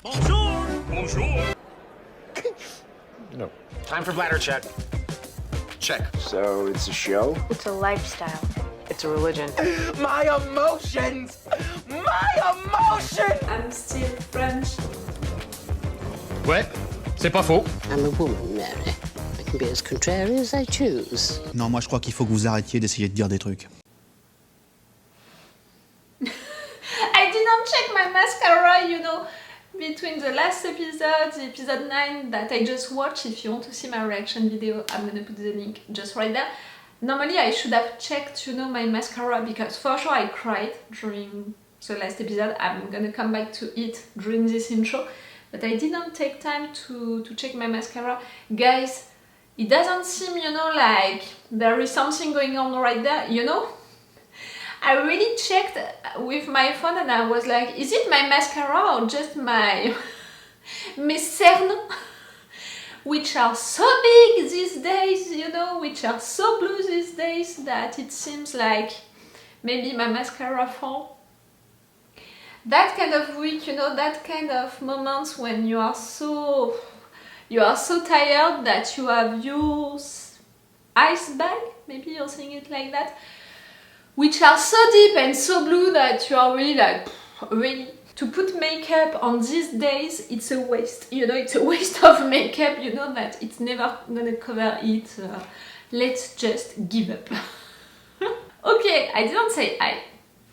Bonjour! Bonjour! No. Time for bladder check. Check. So it's a show? It's a lifestyle. It's a religion. My emotions! My emotions! I'm still French. Ouais, c'est pas faux. I'm a woman, Mary. I can be as contrary as I choose. Non, moi je crois qu'il faut que vous arrêtiez d'essayer de dire des trucs. I didn't check my mascara, you know, between the last episode, the episode 9 that I just watched. If you want to see my reaction video, I'm gonna put the link just right there. Normally I should have checked, you know, my mascara because for sure I cried during the last episode. I'm gonna come back to it during this intro, but I didn't take time to check my mascara. Guys, it doesn't seem, you know, like there is something going on right there, you know? I really checked with my phone and I was like, is it my mascara or just my mes cernes, which are so big these days, you know, which are so blue these days that it seems like maybe my mascara fall. That kind of week, you know, that kind of moments when you are so tired that you have your ice bag, maybe you're saying it like that, which are so deep and so blue that you are really like, really? To put makeup on these days, it's a waste. You know, it's a waste of makeup, you know that it's never gonna cover it. Let's just give up. Okay, I didn't say hi.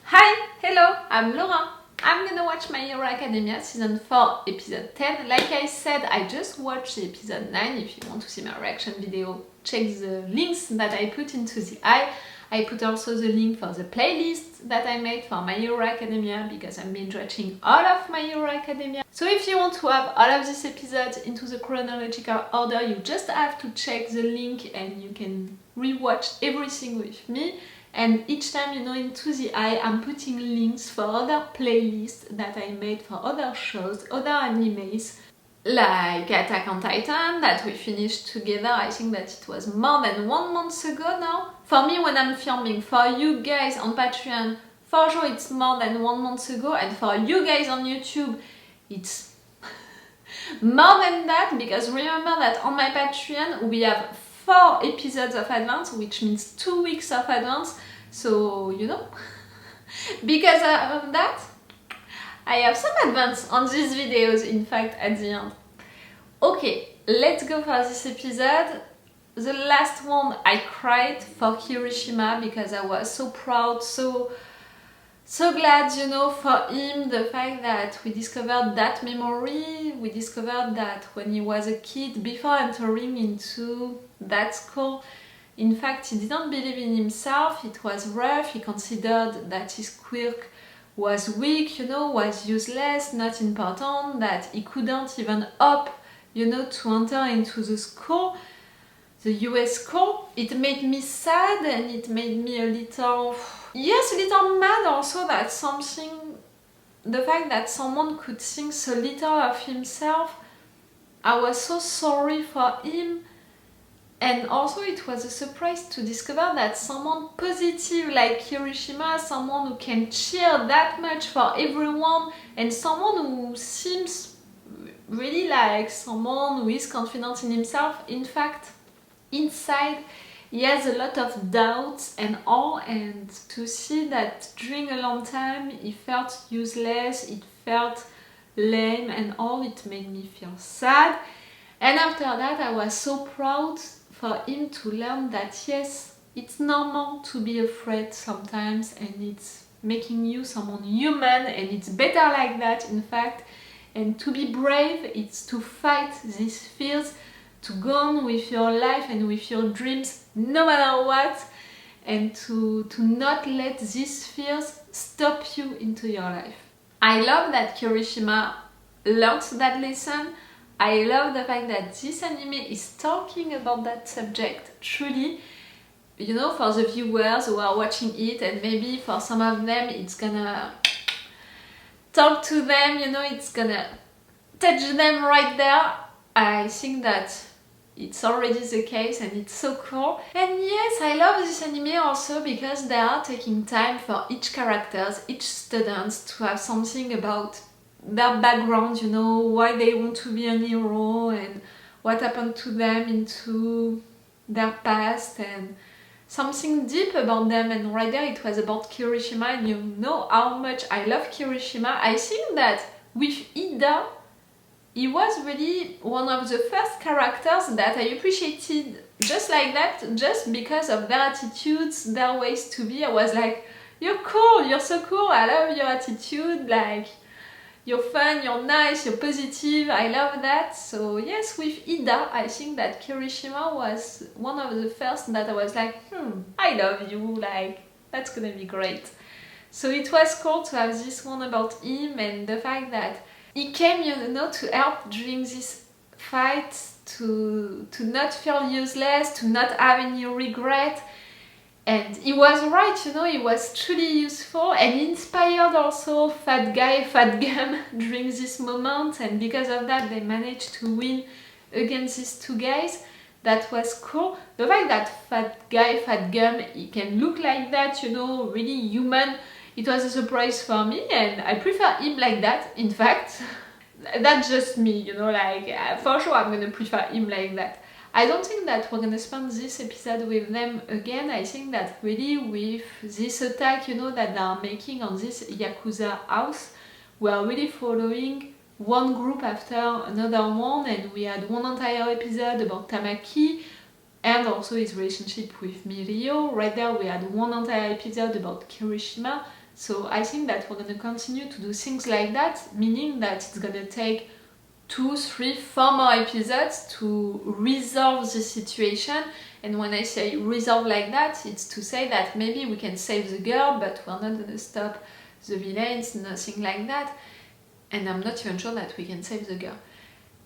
Hi, hello, I'm Laura. I'm gonna watch My Hero Academia Season 4, Episode 10. Like I said, I just watched the Episode 9. If you want to see my reaction video, check the links that I put into the eye. I put also the link for the playlist that I made for My Hero Academia because I've been watching all of My Hero Academia. So if you want to have all of these episodes into the chronological order, you just have to check the link and you can rewatch everything with me. And each time, you know, into the eye, I'm putting links for other playlists that I made for other shows, other animes, like Attack on Titan that we finished together. I think that it was more than 1 month ago now. For me when I'm filming, for you guys on Patreon, for sure it's more than 1 month ago, and for you guys on YouTube, it's more than that, because remember that on my Patreon we have 4 episodes of advance, which means 2 weeks of advance. So, you know, because of that, I have some advance on these videos, in fact, at the end. Okay, let's go for this episode. The last one, I cried for Kirishima because I was so proud, so glad, you know, for him, the fact that we discovered that memory, we discovered that when he was a kid, before entering into that school, in fact, he didn't believe in himself, it was rough, he considered that his quirk was weak, you know, was useless, not important, that he couldn't even hope, you know, to enter into the school, the US school. It made me sad and it made me a little, yes, a little mad also that the fact that someone could think so little of himself. I was so sorry for him. And also it was a surprise to discover that someone positive like Kirishima, someone who can cheer that much for everyone, and someone who seems really like someone who is confident in himself, in fact, inside he has a lot of doubts and all, and to see that during a long time he felt useless, it felt lame and all, it made me feel sad. And after that I was so proud for him to learn that yes, it's normal to be afraid sometimes, and it's making you someone human, and it's better like that, in fact. And to be brave, it's to fight these fears, to go on with your life and with your dreams no matter what, and to not let these fears stop you into your life. I love that Kirishima learned that lesson. I love the fact that this anime is talking about that subject, truly, you know, for the viewers who are watching it, and maybe for some of them it's gonna talk to them, you know, it's gonna touch them right there. I think that it's already the case and it's so cool. And yes, I love this anime also because they are taking time for each characters, each students to have something about their background, you know, why they want to be a hero and what happened to them into their past and something deep about them. And right there it was about Kirishima, and you know how much I love Kirishima. I think that with Ida, he was really one of the first characters that I appreciated just like that, just because of their attitudes, their ways to be. I was like, you're cool, you're so cool, I love your attitude, like, you're fun, you're nice, you're positive, I love that. So yes, with Ida, I think that Kirishima was one of the first that I was like, I love you, like, that's gonna be great. So it was cool to have this one about him, and the fact that he came, you know, to help during this fight, to not feel useless, to not have any regret. And he was right, you know, he was truly useful and inspired also Fat Guy, Fat Gum during this moment, and because of that they managed to win against these two guys. That was cool. The fact that Fat Guy, Fat Gum, he can look like that, you know, really human, it was a surprise for me, and I prefer him like that, in fact. That's just me, you know, like, for sure I'm gonna prefer him like that. I don't think that we're gonna spend this episode with them again. I think that really with this attack, you know, that they are making on this Yakuza house, we are really following one group after another one, and we had one entire episode about Tamaki and also his relationship with Mirio. Right there we had one entire episode about Kirishima. So I think that we're gonna continue to do things like that, meaning that it's gonna take 2, 3, 4 more episodes to resolve the situation. And when I say resolve like that, it's to say that maybe we can save the girl, but we're not gonna stop the villains, nothing like that. And I'm not even sure that we can save the girl.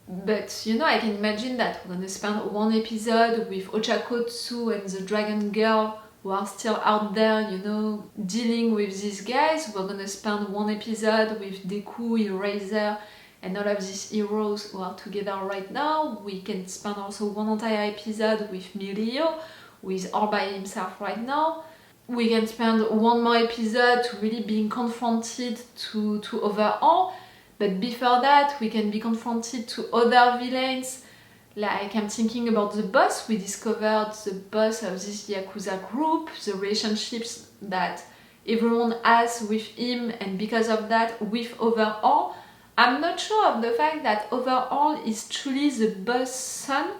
But you know, I can imagine that we're gonna spend one episode with Ochakotsu and the dragon girl who are still out there, you know, dealing with these guys. We're gonna spend one episode with Dekku, Eraser, and all of these heroes who are together right now. We can spend also one entire episode with Mirio, who is all by himself right now. We can spend one more episode to really being confronted to Overhaul. But before that, we can be confronted to other villains. Like, I'm thinking about the boss. We discovered the boss of this Yakuza group, the relationships that everyone has with him, and because of that, with Overhaul. I'm not sure of the fact that Overhaul is truly the boss' son.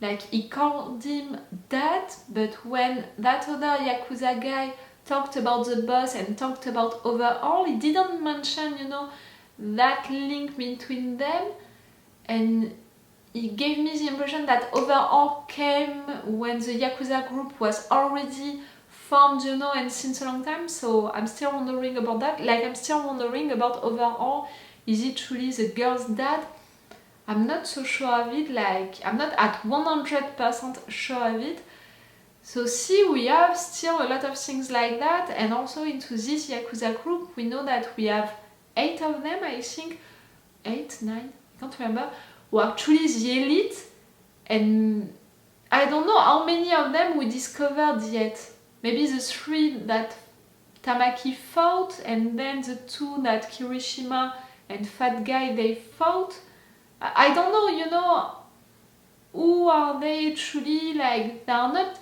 Like, he called him dad, but when that other Yakuza guy talked about the boss and talked about Overhaul, he didn't mention, you know, that link between them, and he gave me the impression that Overhaul came when the Yakuza group was already formed, you know, and since a long time. So I'm still wondering about that. Like, I'm still wondering about Overhaul. Is he truly the girl's dad? I'm not so sure of it. Like, I'm not at 100% sure of it. So see, we have still a lot of things like that, and also into this Yakuza group, we know that we have 8 of them, I think. 8, 9, I can't remember. Who are truly the elite, and I don't know how many of them we discovered yet. Maybe the 3 that Tamaki fought, and then the 2 that Kirishima and Fat Guy they fought. I don't know, you know, who are they truly, like, they are not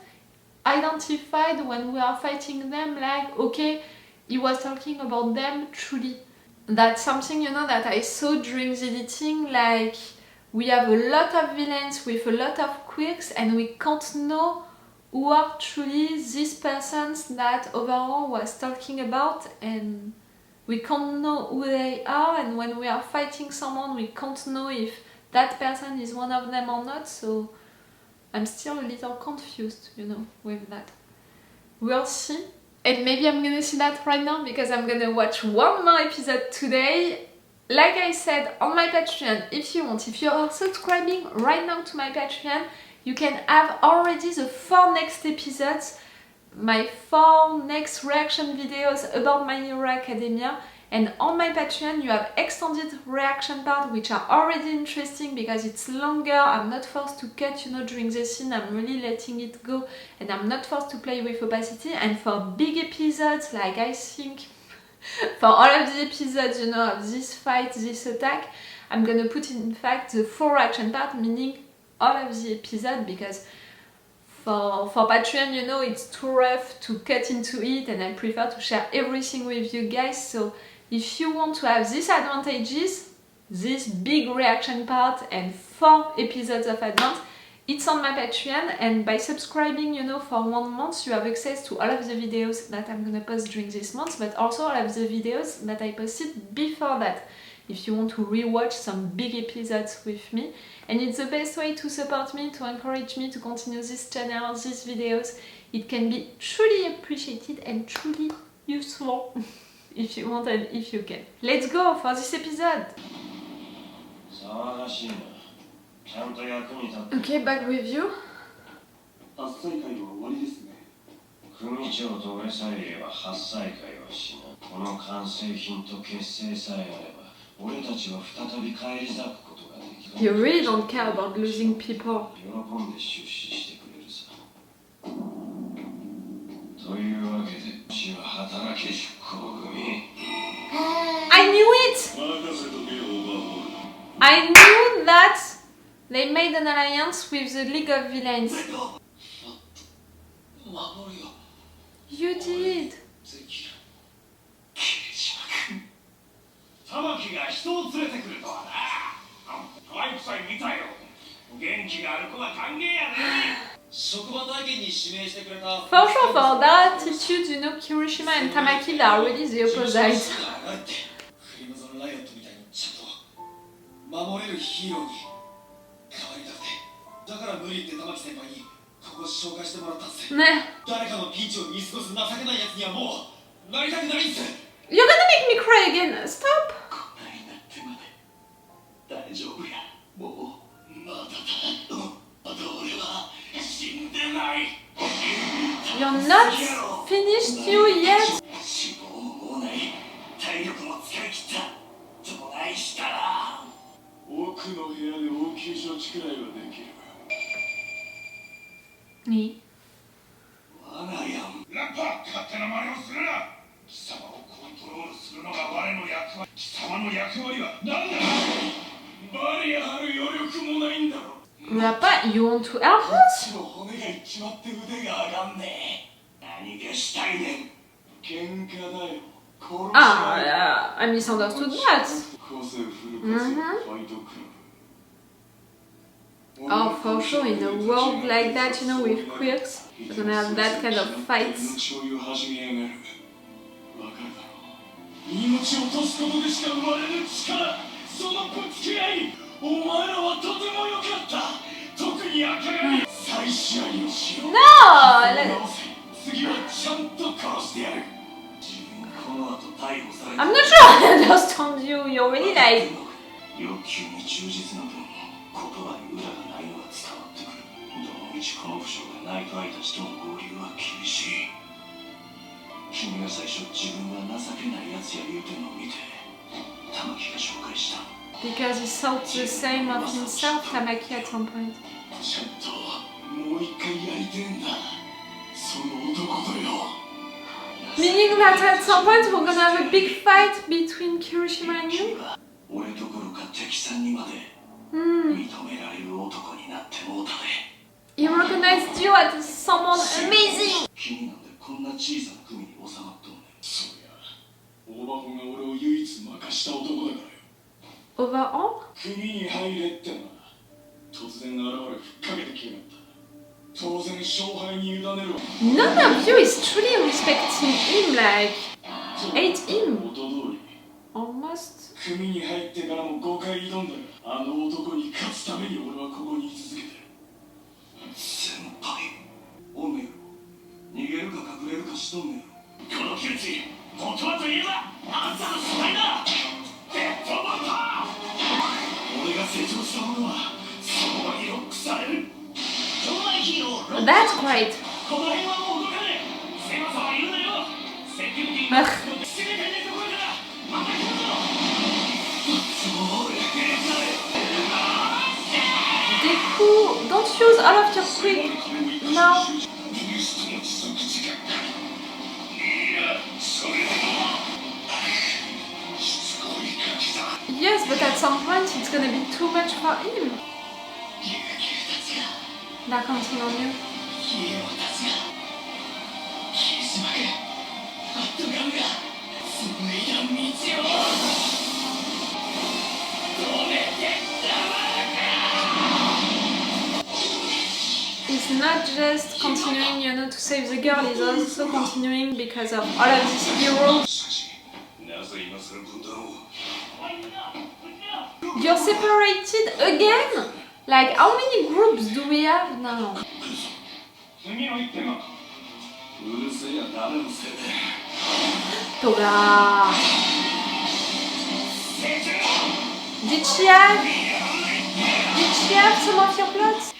identified when we are fighting them, like, okay, he was talking about them truly. That's something, you know, that I saw during the editing, like, we have a lot of villains with a lot of quirks, and we can't know who are truly these persons that Overhaul was talking about, and we can't know who they are, and when we are fighting someone, we can't know if that person is one of them or not, so I'm still a little confused, you know, with that. We'll see. And maybe I'm gonna see that right now, because I'm gonna watch one more episode today. Like I said, on my Patreon, if you want, if you are subscribing right now to my Patreon, you can have already the 4 next episodes, my 4 next reaction videos about My Hero Academia. And on my Patreon you have extended reaction parts which are already interesting because it's longer. I'm not forced to cut, you know, during the scene. I'm really letting it go, and I'm not forced to play with opacity. And for big episodes, like I think For all of the episodes, you know, of this fight, this attack, I'm gonna put in fact the full reaction part, meaning all of the episode, because for Patreon, you know, it's too rough to cut into it, and I prefer to share everything with you guys. So if you want to have these advantages, this big reaction part and 4 episodes of advance, it's on my Patreon, and by subscribing, you know, for 1 month, you have access to all of the videos that I'm gonna post during this month, but also all of the videos that I posted before that, if you want to rewatch some big episodes with me. And it's the best way to support me, to encourage me to continue this channel, these videos. It can be truly appreciated and truly useful if you want and if you can. Let's go for this episode! Okay, back with you. 8歳会は終わりですね。組長と俺さえいれば8歳会は死ぬ。この完成品と結成さえあれば、俺たちは再び返り咲くことができる。 You really don't care about losing people. 喜んで出資してくれるさ。というわけで、私は働け出向組。I knew it! 任せとけよ、オーバーホール。 I knew that they made an alliance with the League of Villains. You did. 玉木が人を連れてくるとはな。可愛くさえ見たよ。元気がある子は歓迎やね。職場体験に指名してくれた。For sure, for that attitude, you know, Kirishima and Tamaki are really the opposite. クリムゾンライオットみたいにちゃんと守れるヒーローに変わりたくて。だから無理って玉木先輩にここ紹介してもらったんです。ね。誰かのピンチを見過ごす情けないやつにはもうなりたくないんです。 You're gonna make me cry again. Stop. こんなになってまで大丈夫や。もうまだだ。まだ俺は死んでない。 You're not finished you yet. 死亡ももうない。体力も使い切った。どないしたら奥の部屋で応急処置くらいはできる。Me? 我がやん。ラッパ勝手な真似をするな。貴様をコントロールするのが我の役割。貴様の役割は何だ。バリア張る余力もないんだろ。 Rappa, you want to help us? の骨がいっちまって腕が上がんねえ。何がしたいねん。喧嘩だよ。Ah, I misunderstood that. Oh, for sure, in a world like that, you know, with quirks, you're gonna have that kind of fights. 命を落とすことでしか生まれる力、そのぶつけ合い、お前らはとても良かった。特に赤髪、再試合をしよう。 No! 次はちゃんと殺してやる。自分この後逮捕され I'm not sure I understand you. You're really like... 要求に忠実な分、言葉に裏がないのが伝わってくる。どのみちこの部署がナイトアイたちとの合流は厳しい。君が最初自分は情けないやつや言うてんのを見て、玉木が紹介した。 Because he thought the same of himself, Tamaki, at some point. ちゃんともう一回やりてえんだ。その男とよ。 Meaning that at some point we're gonna have a big fight between Kirishima and you? 俺どころか敵さんにまで認められる男になってもうたで。 He recognized you as someone amazing! 君なんでこんな小さな組に収まっとんねん。そうや、大箱が俺を唯一任した男だからよ。 Overhaul? 組に入れってのは突然現れふっかけてきやがった。当然勝敗に委ねるわ。 None of you is truly respecting him, like... hate him. 元通り Almost. 組に入ってからも5回挑んだが、あの男に勝つために俺はここに居続けてる。先輩、おめえ逃げるか隠れるかしとんねん。この窮地、元はといえばあんたのスパイだ。デッドバター。俺が成長したものはその場にロックされる。兄弟ヒーロー。 That's great. この辺はもう動かねえ。狭さは言うなよ。セキュリティが締めてねえところからまた来るぞ。Dekku, don't use all of your quick now. yes, but at some point it's gonna be too much for him. They're counting on you. He's not just continuing, you know, to save the girl, he's also continuing because of all of these heroes. You're separated again? Like, how many groups do we have now? Toga! Did she have some of your plots?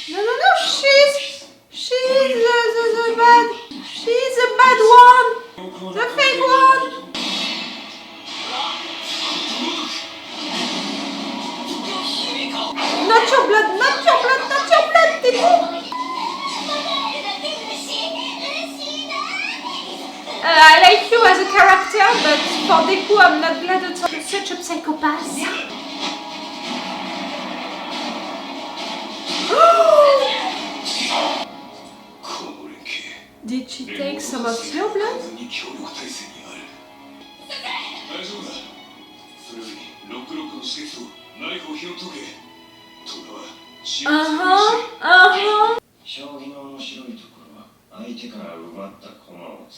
No, she's the bad, she's the bad one, the fake one. Not your blood, Dekku. I like you as a character, but for Dekku I'm not glad at all. You're such a psychopath. Did she take some of your blood?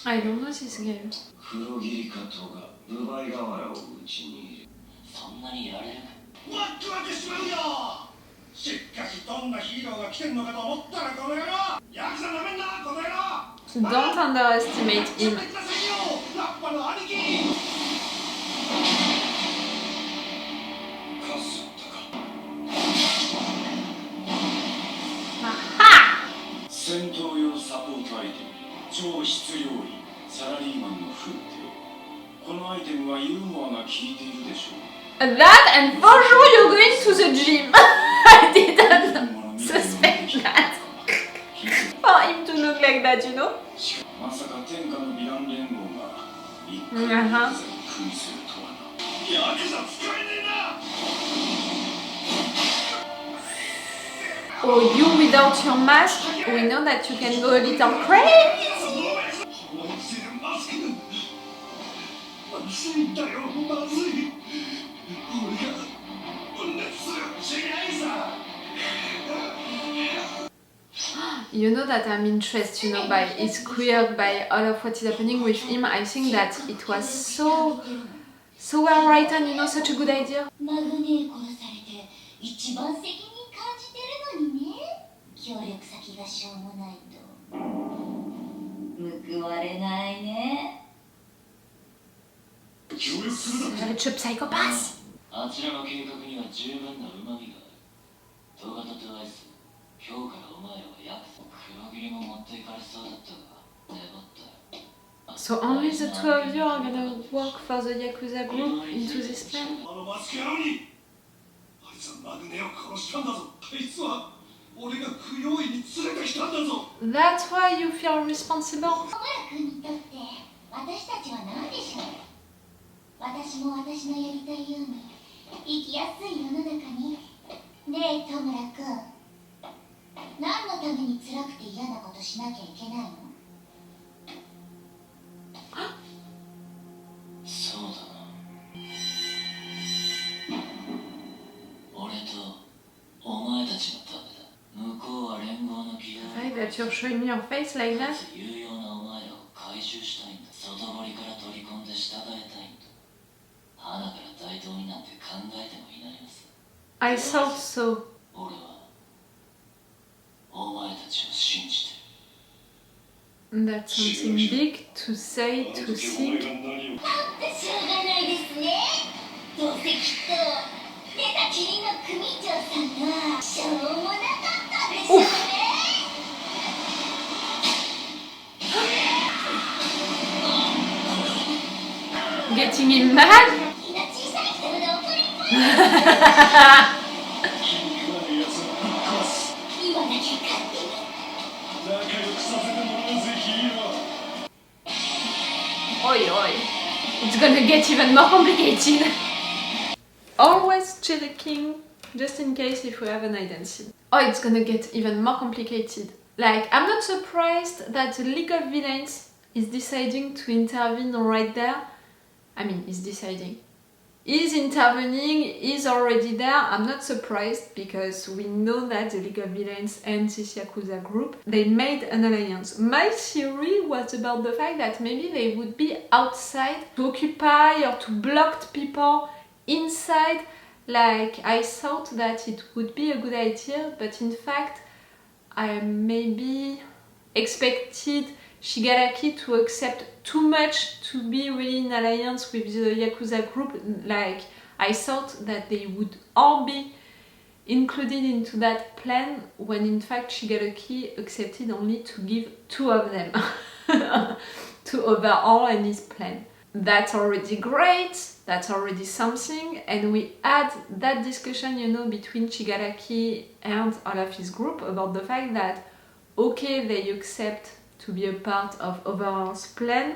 I don't know this game. So don't underestimate him. That, and for sure you're going to the gym. I didn't suspect that. For him to look like that, you know? Oh, you without your mask, we know that you can go a little crazy. You know that I'm interested, you know, by his quirk, by all of what is happening with him. I think that it was so well written, you know, such a good idea. Such a psychopath. So only the two of you are gonna work for the Yakuza group into this plan? That's why you feel responsible? The fact that you're showing your face like that? I thought so. That's something big to say, to think. getting him mad. Oi oi, it's gonna get even more complicated. Always checking, just in case if we have an identity. Oh, it's gonna get even more complicated. Like, I'm not surprised that the League of Villains is deciding to intervene right there. I mean, is deciding. Is intervening, is already there. I'm not surprised because we know that the League of Villains and this Yakuza group, they made an alliance. My theory was about the fact that maybe they would be outside to occupy or to block people inside. Like, I thought that it would be a good idea, but in fact I maybe expected Shigaraki to accept too much to be really in alliance with the Yakuza group. Like, I thought that they would all be included into that plan, when in fact Shigaraki accepted only to give 2 of them to Overhaul and his plan. That's already great, that's already something, and we had that discussion, you know, between Shigaraki and all of his group about the fact that, okay, they accept to be a part of Overhaul's plan,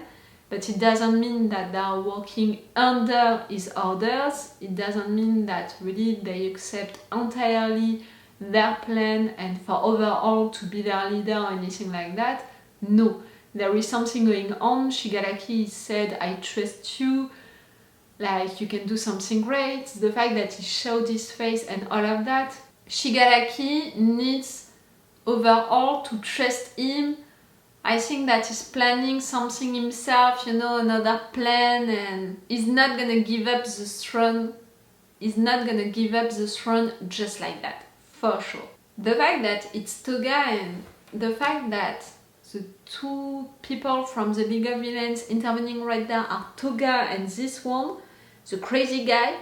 but it doesn't mean that they are working under his orders. It doesn't mean that really they accept entirely their plan and for Overhaul to be their leader or anything like that. No, there is something going on. Shigaraki said, I trust you, like you can do something great. The fact that he showed his face and all of that. Shigaraki needs Overhaul to trust him. I think that he's planning something himself, you know, another plan, and he's not gonna give up the throne. He's not gonna give up the throne just like that, for sure. The fact that it's Toga and the fact that the 2 people from the League of Villains intervening right there are Toga and this one, the crazy guy,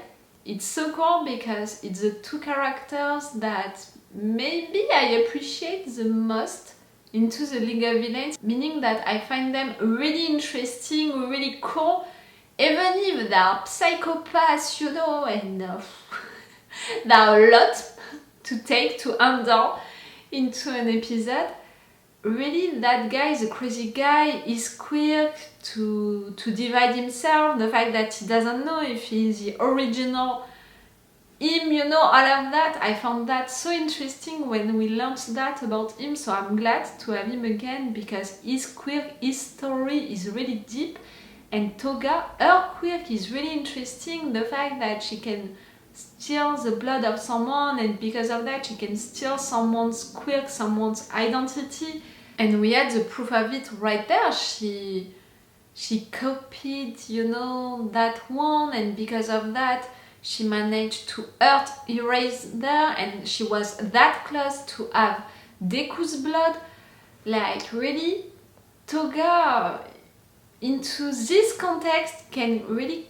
it's so cool because it's the 2 characters that maybe I appreciate the most into the League of Villains, meaning that I find them really interesting, really cool, even if they are psychopaths, you know, and there are a lot to take to handle into an episode. Really, that guy is a crazy guy, is quirk to divide himself, the fact that he doesn't know if he's the original him, you know, all of that. I found that so interesting when we learned that about him, so I'm glad to have him again because his quirk, his story is really deep, and Toga, her quirk is really interesting. The fact that she can steal the blood of someone, and because of that she can steal someone's quirk, someone's identity, and we had the proof of it right there. She copied, you know, that one, and because of that she managed to erase there, and she was that close to have Dekku's blood. Like, really, Toga into this context can really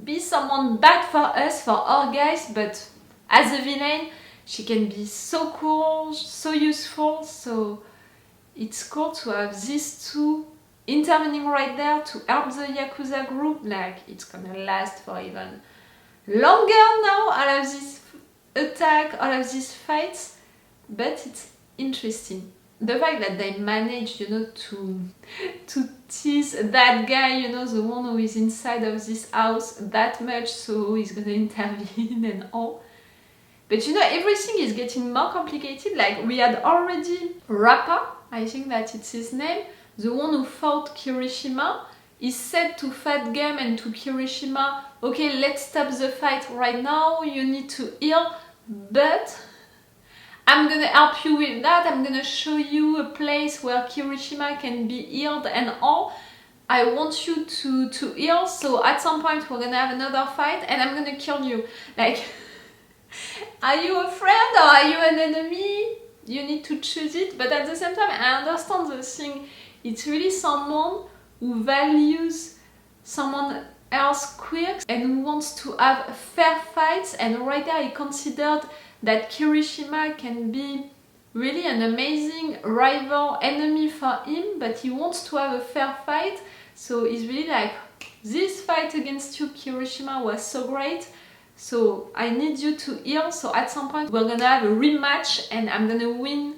be someone bad for us, for our guys, but as a villain she can be so cool, so useful. So it's cool to have these 2 intervening right there to help the Yakuza group. Like, it's gonna last for even longer now, all of this attack, all of these fights, but it's interesting. The fact that they managed, you know, to tease that guy, you know, the one who is inside of this house that much, so he's gonna intervene and all. But you know, everything is getting more complicated. Like, we had already Rappa, I think that it's his name, the one who fought Kirishima, is said to Fat Gum and to Kirishima, okay, let's stop the fight right now, you need to heal, but I'm gonna help you with that, I'm gonna show you a place where Kirishima can be healed and all. I want you to heal, so at some point we're gonna have another fight and I'm gonna kill you. Like, are you a friend or are you an enemy? You need to choose it, but at the same time I understand the thing. It's really someone who values someone else's quirks and who wants to have fair fights, and right there he considered that Kirishima can be really an amazing rival enemy for him, but he wants to have a fair fight, so he's really like, this fight against you, Kirishima, was so great, so I need you to heal, so at some point we're gonna have a rematch and I'm gonna win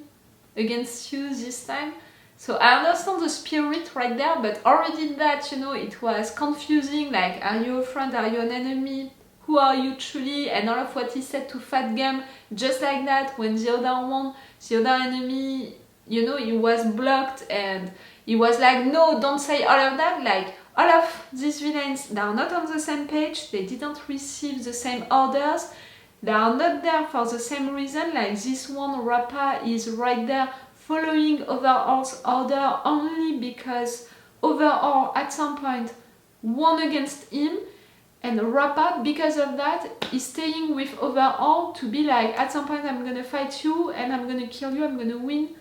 against you this time. So I understand the spirit right there, but already that, you know, it was confusing, like, are you a friend, are you an enemy? Who are you truly? And all of what he said to Fat Gum, just like that, when the other one, the other enemy, you know, he was blocked and he was like, no, don't say all of that. Like, all of these villains, they are not on the same page, they didn't receive the same orders, they are not there for the same reason. Like this one, Rappa, is right there following Overhaul's order only because Overhaul at some point won against him. And Rappa, because of that, is staying with Overhaul to be like, at some point I'm gonna fight you and I'm gonna kill you, I'm gonna win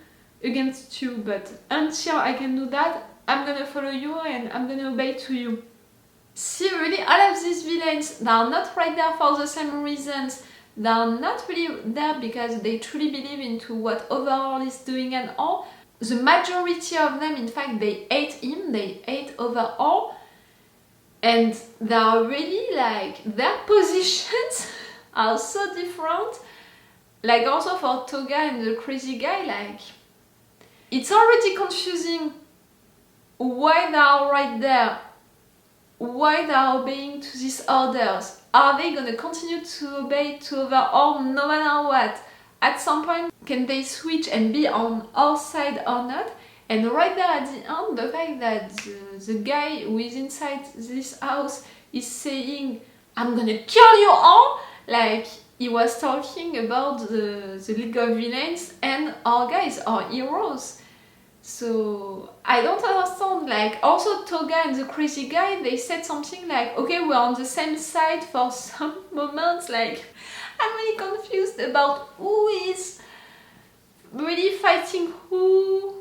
against you. But until I can do that, I'm gonna follow you and I'm gonna obey to you. See, really, all of these villains, they are not right there for the same reasons. They are not really there because they truly believe into what Overhaul is doing and all. The majority of them, in fact, they hate him, they hate Overhaul. And they are really like, their positions are so different. Like also for Toga and the crazy guy, like, it's already confusing why they are right there, why they are obeying to these orders. Are they gonna continue to obey to Overhaul no matter what? At some point, can they switch and be on our side or not? And right there at the end, the fact that the guy who is inside this house is saying, I'm gonna kill you all, like he was talking about the League of Villains and our guys, our heroes. So I don't understand, like also Toga and the crazy guy, they said something like, okay, we're on the same side for some moments, like I'm really confused about who is really fighting who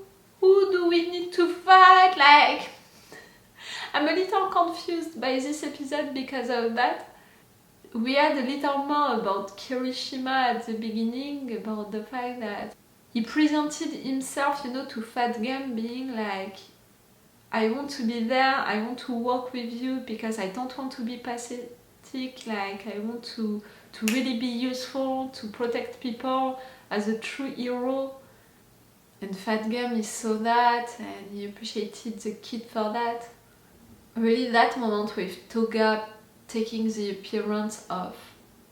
do we need to fight, like I'm a little confused by this episode because of that. We had a little more about Kirishima at the beginning, about the fact that he presented himself, you know, to Fat Gum being like, I want to be there, I want to work with you because I don't want to be pathetic, like I want to really be useful, to protect people as a true hero. And Fat Gum saw that and he appreciated the kid for that. Really that moment with Toga taking the appearance of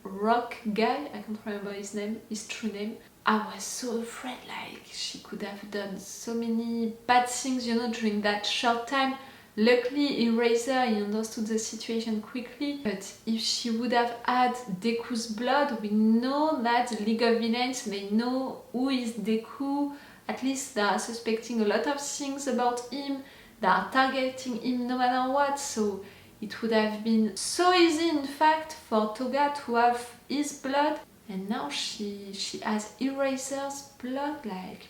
Rock guy, I can't remember his name, his true name. I was so afraid, like she could have done so many bad things, you know, during that short time. Luckily Eraser, he understood the situation quickly, but if she would have had Dekku's blood, we know that the League of Villains, they know who is Dekku. At least they are suspecting a lot of things about him, they are targeting him no matter what, so it would have been so easy in fact for Toga to have his blood, and now she has Eraser's blood, like,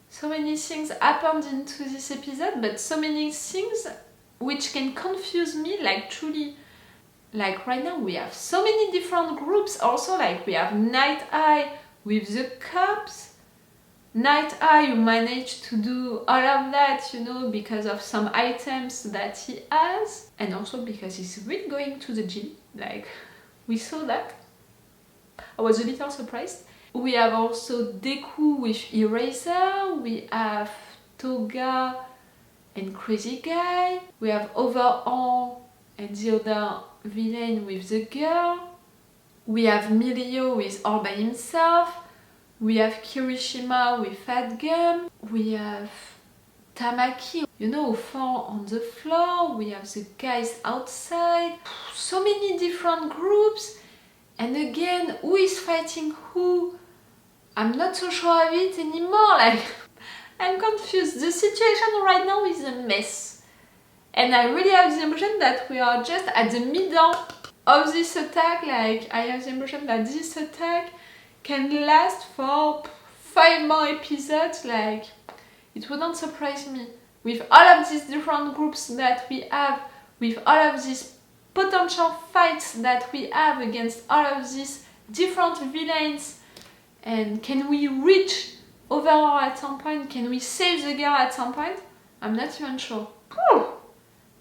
so many things happened into this episode, but so many things which can confuse me, like truly. Like right now we have so many different groups also, like we have Night Eye with the cops, Night Eye who managed to do all of that, you know, because of some items that he has, and also because he's really going to the gym, like we saw that. I was a little surprised. We have also Dekku with Eraser, we have Toga and Crazy Guy, we have Overhaul and the other villain with the girl, we have Mirio with all by himself, we have Kirishima with Fat Gum, we have Tamaki, you know, who fall on the floor, we have the guys outside, so many different groups, and again, who is fighting who? I'm not so sure of it anymore, like, I'm confused. The situation right now is a mess. And I really have the impression that we are just at the middle of this attack, like, I have the impression that this attack can last for 5 more episodes, like, it wouldn't surprise me. With all of these different groups that we have, with all of these potential fights that we have against all of these different villains, and can we reach Overhaul at some point? Can we save the girl at some point? I'm not even sure. Whew.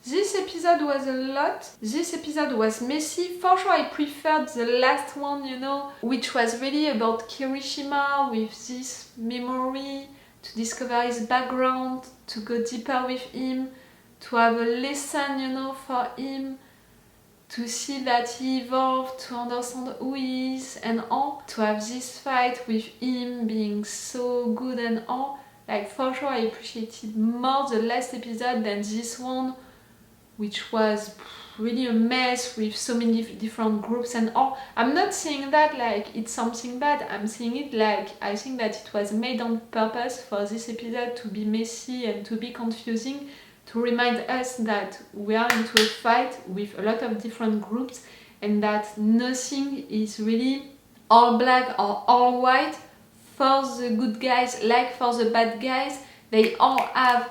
This episode was a lot. This episode was messy. For sure I preferred the last one, you know, which was really about Kirishima with this memory, to discover his background, to go deeper with him, to have a lesson, you know, for him, to see that he evolved, to understand who he is and all, to have this fight with him being so good and all. Like, for sure I appreciated more the last episode than this one, which was really a mess with so many different groups and all. I'm not saying that like it's something bad, I'm saying it like I think that it was made on purpose for this episode to be messy and to be confusing, to remind us that we are into a fight with a lot of different groups and that nothing is really all black or all white. For the good guys like for the bad guys, they all have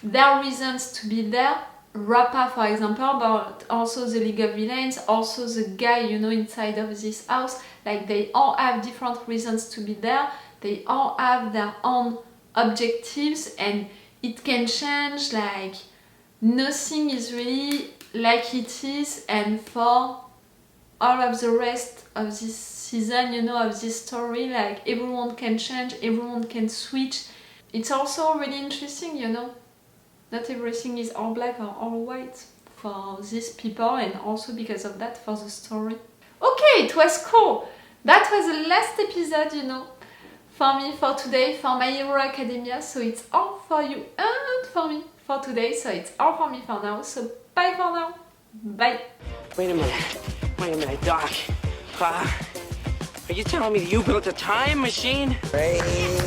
their reasons to be there. Rappa, for example, but also the League of Villains, also the guy, you know, inside of this house. Like, they all have different reasons to be there. They all have their own objectives and it can change. Like, nothing is really like it is, and for all of the rest of this season, you know, of this story, like, everyone can change, everyone can switch. It's also really interesting, you know. Not everything is all black or all white for these people, and also because of that for the story. Okay, it was cool. That was the last episode, you know, for me for today, for My Hero Academia. So it's all for you and for me for today. So it's all for me for now. So bye for now. Bye. Wait a minute, Doc. Are you telling me you built a time machine? Crazy.